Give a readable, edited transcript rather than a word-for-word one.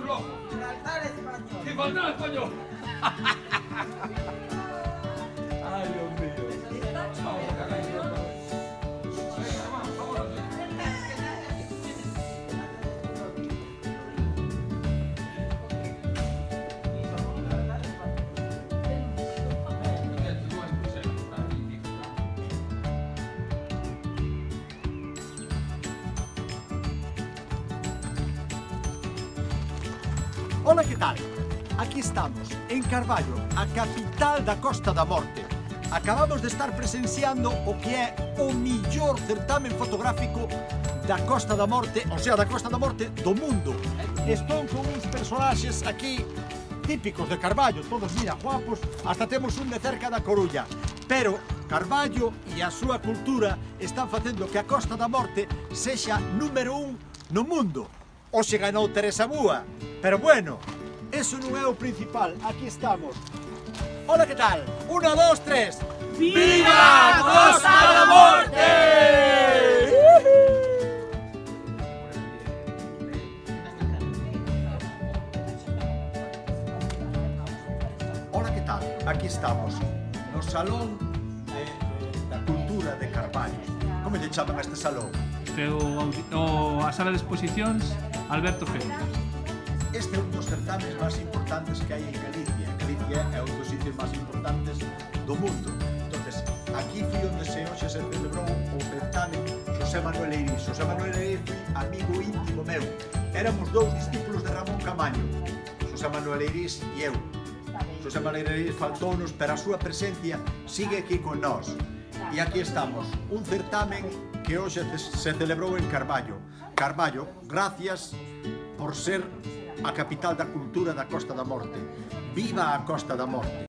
rojo. Gibraltar español. Gibraltar español. Ay, Dios mío. Vamos a cagar. Venga, vámonos. Ola, que tal? Aquí estamos, en Carballo, a capital da Costa da Morte. Acabamos de estar presenciando o que é o millor certamen fotográfico da Costa da Morte, o sea, da Costa da Morte do mundo. Estou con uns personaxes aquí típicos de Carballo, todos, mira, guapos, hasta temos un de cerca da Coruña. Pero Carballo e a súa cultura están facendo que a Costa da Morte sexa número 1 no mundo. Hoxe ganou Teresa Búa, pero bueno, eso non é o principal, aquí estamos. Hola, que tal? 1, 2, 3. ¡Viva Costa da Morte! Hola, que tal? Aquí estamos, no Salón da Cultura de Carballo. Como lle chaman a este salón? A sala de exposicións Alberto Félix. Este é un dos certames máis importantes que hai en Galicia. Galicia é un dos sitios máis importantes do mundo. Entonces, aquí foi onde hoxe se celebrou o certame Xosé Manuel Eirís. Xosé Manuel Eirís foi amigo íntimo meu. Éramos dous discípulos de Ramón Camaño, Xosé Manuel Eirís e eu. Xosé Manuel Eirís faltounos, pero a súa presencia sigue aquí con nós. E aquí estamos, un certamen que hoxe se celebrou en Carballo. Carballo, gracias por ser a capital da cultura da Costa da Morte. Viva a Costa da Morte!